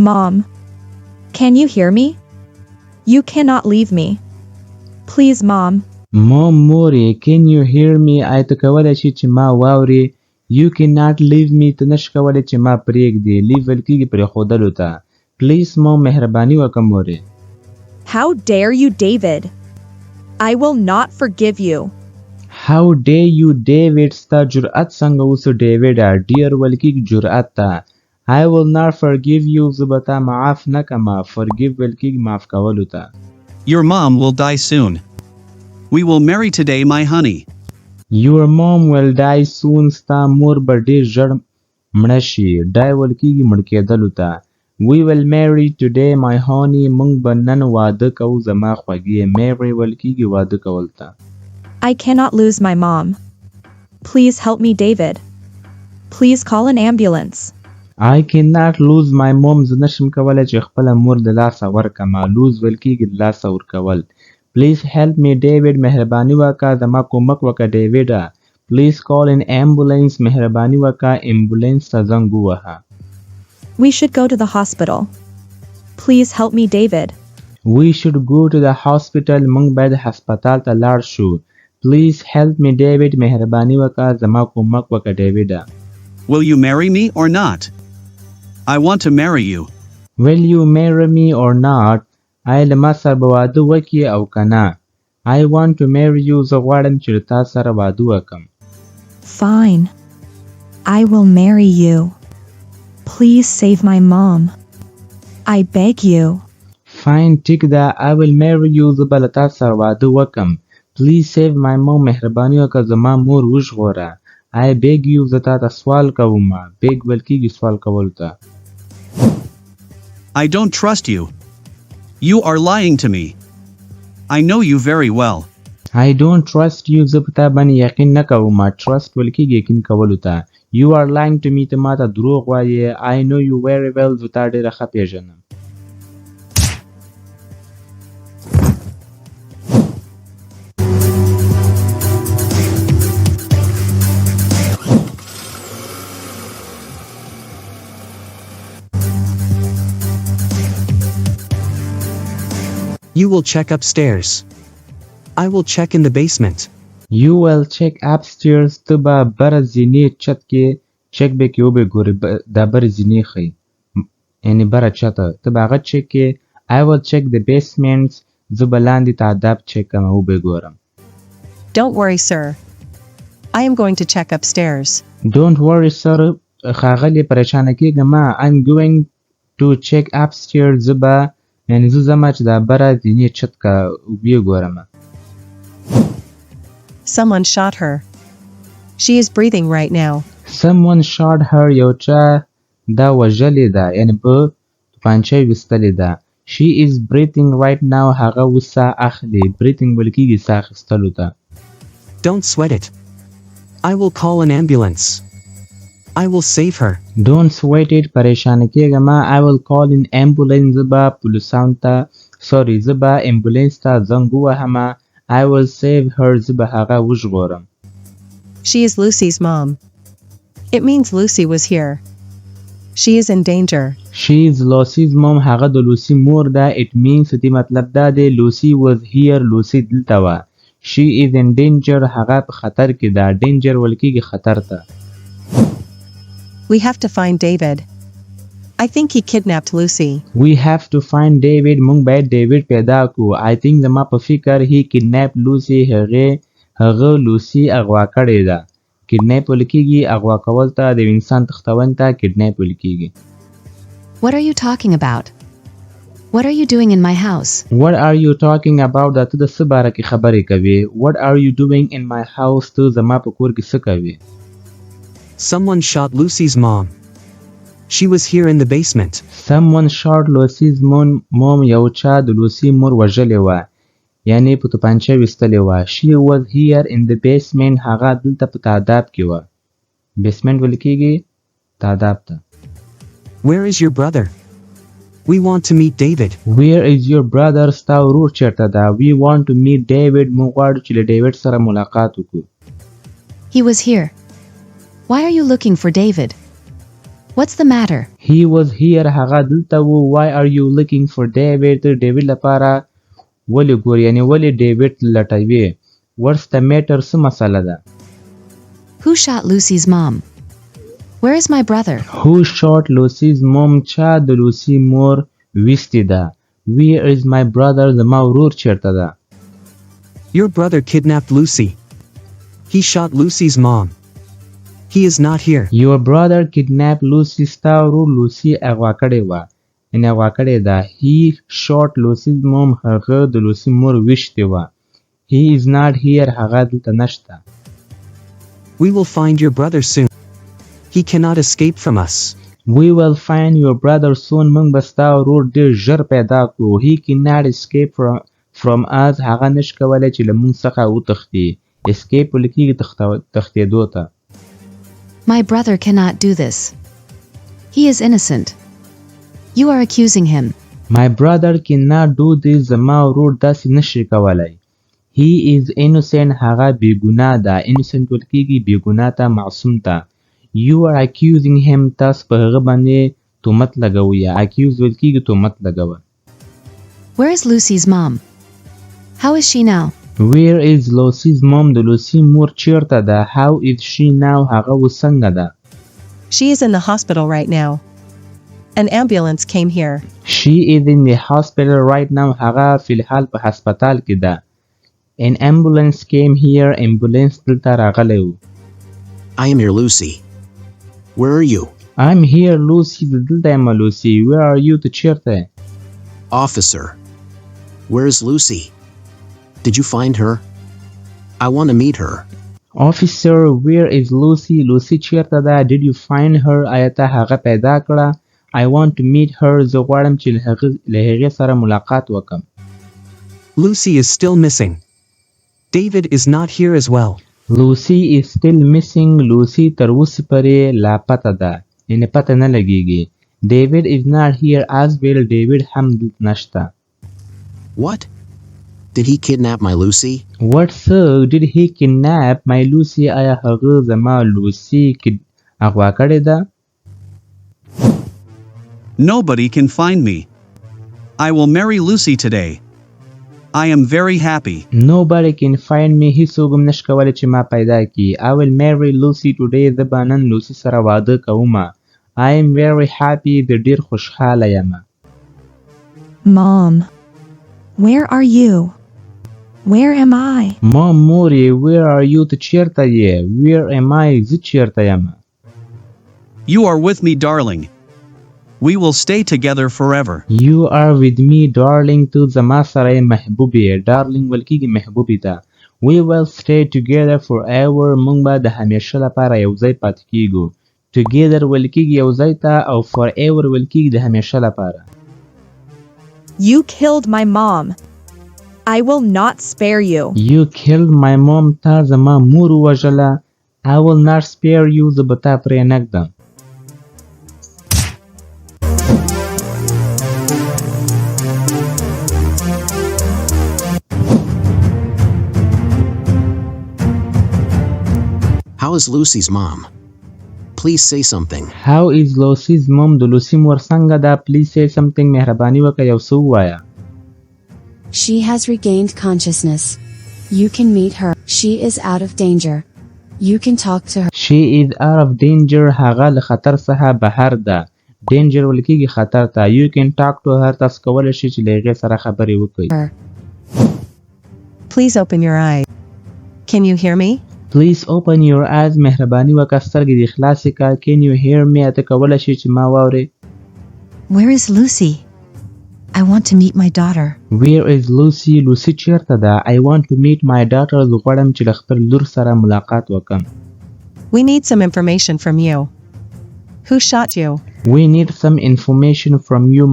Mom. Can you hear me? You cannot leave me. Please, Mom. Mom مورې can you hear me آیا ته کولی شي چې ما واورې You cannot leave me ته نشې کولی چې ما پرېږدې leave ویل کېږي پرېښودلو ته Please Mom مهرباني وکړه مورې How dare you, David? I will not forgive you. How dare you David ستا جرأت څنګه اوسو ډیوډه ډیر ویل کېږي جرأت ته I will not forgive you زه به تا معاف نه کړمه forgive ویل کېږي معاف کولو ته Your mom will die soon. We will marry today, my honey. Your mom will die soon ستا مور به ډېر ژر مړه شي die ویل کېږي مړ کېدلو ته We will marry today, my honey موږ به نن واده کوو زما خوږې marry ویل کېږي واده کول ته I cannot lose my mom. Please help me, David. Please call an ambulance. I cannot lose my mom زه نشم کولی چې خپله مور د لاسه ورکړمه lose ویل کېږي د لاسه ورکول Please help me, David مهرباني وکړه زما کومک وکړه ډیوډه Please call an ambulance مهرباني وکړه ambulance ته زنګ ووهه We should go to the hospital. Please help me, David. We should go to the hospital موږ باید هسپتال ته لاړ شو Please help me, David مهرباني وکړه زما کومک وکړه ډیوډه Will you marry me or not? I want to marry you. Will you marry me or not? آیا له ما سره به واده وکړې او که نه I want to marry you زه غواړم چې له تا سره واده وکړم Fine. I will marry you. Please save my mom. I beg you. Fine ټیک ده I will marry you زه به له تا سره واده وکړم Please save my mom مهرباني وکړه زما مور وژغوره I beg you زه تا ته سوال کوم beg ویل کېږي سوال کولو ته I don't trust you. You are lying to me. I know you very well. I don't trust you زه په تا باندې یقین نه کوم trust ویل کېږي یقین کولو ته You are lying to me ته ما ته دروغ وایې I know you very well زه تا ډېره ښه پېژنم You will check upstairs. I will check in the basement. You will check upstairs ته به بره زینې چت کې چک به کې وبې ګورې دا بره زینې ښیي یعنې بره چته ته به هغه چک کې I will check the basement زه به لاندې تعداب چک کړم وبې ګورم Don't worry, sir. I am going to check upstairs. Don't worry sir ښاغلی پریشانه کېږه مه I'm going to check upstairs زه به یعنې زه ځمه چې دا بره زینې چت که وبې ګورم Someone shot her. She is breathing right now. Someone shot her یو چا دا وژلې ده یعنې په توپانچه یې ویستلې ده She is breathing right now هغه اوس ساه اخلي breathing ویل کېږي ساه اخیستلو ته Don't sweat it. I will call an ambulance. I will save her. Don't sweat it پریشانه کېږه مه I will call an ambulance زه به پولیسانو ته زه به امبولانس ته زنګ ووهمه I will save her زه به هغه وژغورم She is Lucy's mom. It means Lucy was here. She is in danger. She is Lucy's mom هغه د لوسی مور ده It means دې مطلب دا دی Lucy was here لوسی دلته وه She is in danger هغه په خطر کې ده danger ویل کېږي خطر ته We have to find David. I think he kidnapped Lucy. We have to find David مونږ باید ډیوډ پیدا کړو I think زما په فکر he kidnapped Lucy هغه لوسی اغوا کړې ده kidnap ویل کېږي اغوا کول ته د انسان تښتون ته kidnap ویل کېږي What are you talking about? What are you doing in my house? What are you talking about دا ته د څه باره کې خبرې کوې What are you doing in my house ته زما په کور کې څه کوې Someone shot Lucy's mom. She was here in the basement. Someone shot Lucy's mom یو چا د لوسی مور وژلې وه یعنې په توپانچه ویستلې وه She was here in the basement هغه دلته په تعداب کې وه basement ویل کېږي تعداب ته Where is your brother? We want to meet David. Where is your brother ستا ورور چېرته ده We want to meet David موږ غواړو چې له ډیوډ سره ملاقات وکړو He was here. Why are you looking for David? What's the matter? He was here هغه دلته و. Why are you looking for David? ډیوډ لپاره ولې ګورې؟ یعنی ولې ډیوډ لټوي؟ What's the matter؟ څه مسله ده؟ Who shot Lucy's mom? Where is my brother? Who shot Lucy's mom؟ چا د لوسی مور ویستې ده؟ Where is my brother؟ زما ورور چیرته ده؟ Your brother kidnapped Lucy. He shot Lucy's mom. He is not here. Your brother kidnapped Lucy. ستا ورور لوسی اغوا کړې وه. یعنې اغوا کړې ده. He shot Lucy's mom. هغه د لوسی مور ویشتې وه. He is not here. هغه دلته نشته. We will find your brother soon. He cannot escape from us. We will find your brother soon. موږ به ستا ورور ډېر ژر پیدا کړو. He cannot escape from us. هغه نشي کولی چې له موږ څخه وتښتي. Escape ویل کېږي تښتېدو ته. My brother cannot do this. He is innocent. You are accusing him. My brother cannot do this. زما ورور داسې نشي کولی. He is innocent. هغه بېګناه ده. Innocent ویل کېږي بېګناه ته، معصوم ته. You are accusing him. تاسو په هغه باندې تهمت لګوئ. Accuse ویل کېږي تهمت لګول. Where is Lucy's mom? How is she now? Where is Lucy's mom؟ د لوسی مور چیرته ده؟ How is she now؟ هغه اوس څنګه ده؟ She is in the hospital right now. An ambulance came here. She is in the hospital right now. هغه فی الحال په هسپتال کې ده. An ambulance came here. ambulance دلته راغلی و. I am here, Lucy. Where are you? I'm here, Lucy. دلته یم Lucy. Where are you؟ ته چیرته؟ Officer, where is Lucy? Did you find her? I want to meet her. Officer, where is Lucy? Lucy چیرته ده؟ Did you find her؟ آیا ته هغه پیدا کړه؟ I want to meet her. زه غواړم چې له هغې سره ملاقات وکړم. Lucy is still missing. David is not here as well. Lucy is still missing. Lucy تر اوسه پورې لاپته ده. یعنې پته نه لګېږي. David is not here as well. David هم دلته نشته. What? Did he kidnap my Lucy? What so? Did he kidnap my Lucy? آیا هغه زما لوسی اغوا کړې ده؟ Nobody can find me. I will marry Lucy today. I am very happy. Nobody can find me. هیڅوک هم نشي کولی چې ما پیدا کړي. I will marry Lucy today. زه به نن لوسی سره واده کوم. I am very happy. زه ډېر خوشحاله یم. Mom, where are you? Where am I? Mom, مورې where are you؟ ته چیرته یې؟ Where am I؟ زه چیرته یم؟ You are with me, darling. We will stay together forever. You are with me, darling. تو زما سره یې محبوبې. Darling ویل کېږي محبوبې ته. We will stay together forever. موږ به د همیشه لپاره یو ځای پاتې کېږو. Together ویل کېږي یو ځای ته، او forever ویل کېږي د همیشه لپاره. You killed my mom. I will not spare you. You killed my mom. تا زما مور ووژله. I will not spare you. زه به تا پرې نه ږدم. How is Lucy's mom? Please say something. How is Lucy's mom؟ د لوسی مور څنګه ده؟ Please say something. مهرباني وکړه یو څه ووایه. She has regained consciousness. You can meet her. She is out of danger. You can talk to her. She is out of danger. هغه له خطر څخه بهر ده. Danger ویل کېږي خطر ته. You can talk to her. تاسو کولی شئ چې له هغې سره خبرې وکړئ. Please open your eyes. Can you hear me? Please open your eyes. مهرباني وکړه سترګې دې خلاصې کړه. Can you hear me؟ ته کولی شئ چې ما واورې. Where is Lucy? I want to meet my daughter. Where is Lucy؟ لوسی چیرته ده؟ I want to meet my daughter. زه غواړم چې له خپل لور سره ملاقات وکړم. We need some information from you. Who shot you? We need some information from you.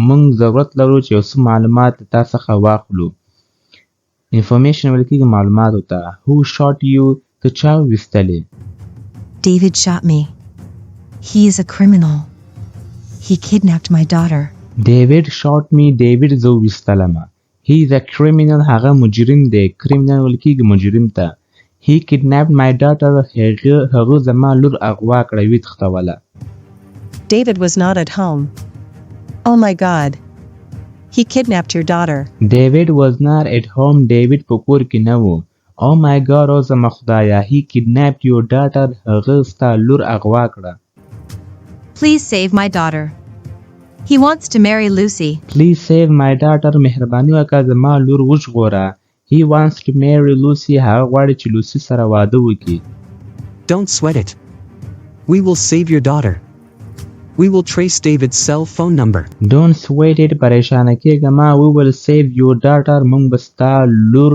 موږ ضرورت لرو چې یو څه معلومات له تا څخه واخلو. Information ویل کېږي معلوماتو ته. Who shot you؟ ته چا ویستلې؟ David shot me. He is a criminal. He kidnapped my daughter. David shot me. David زه ویستلم. He is a criminal. هغه مجرم دی. Criminal ویل کېږي مجرم ته. He kidnapped my daughter. هغه زما لور اغوا کړه، ویې تښتوله. David was not at home. Oh my God. He kidnapped your daughter. David was not at home. David په کور کې نه و. Oh my God او زما خدایا. He kidnapped your daughter. هغه ستا لور اغوا کړه. Please save my daughter. He wants to marry Lucy. Please save my daughter. مهرباني وکړه زما لور وژغوره. He wants to marry Lucy. هغه غواړي چې لوسی سره واده وکړي. Don't sweat it. We will save your daughter. We will trace David's cell phone number. Don't sweat it. پریشانه کېږه ما. We will save your daughter. موږ به ستا لور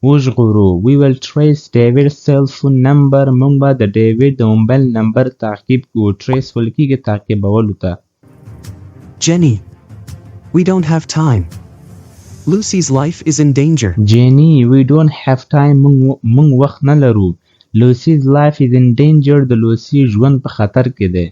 وژغورو. We will trace David's cell phone number. موږ به د ډیوډ د موبایل نمبر تعقیب کوو. trace ویل کېږي تعقیبولو ته. Jenny. We don't have time. Lucy's life is in danger. Jenny, we don't have time. موږ وخت نه لرو. Lucy's life is in danger. د لوسی ژوند په خطر کې دی.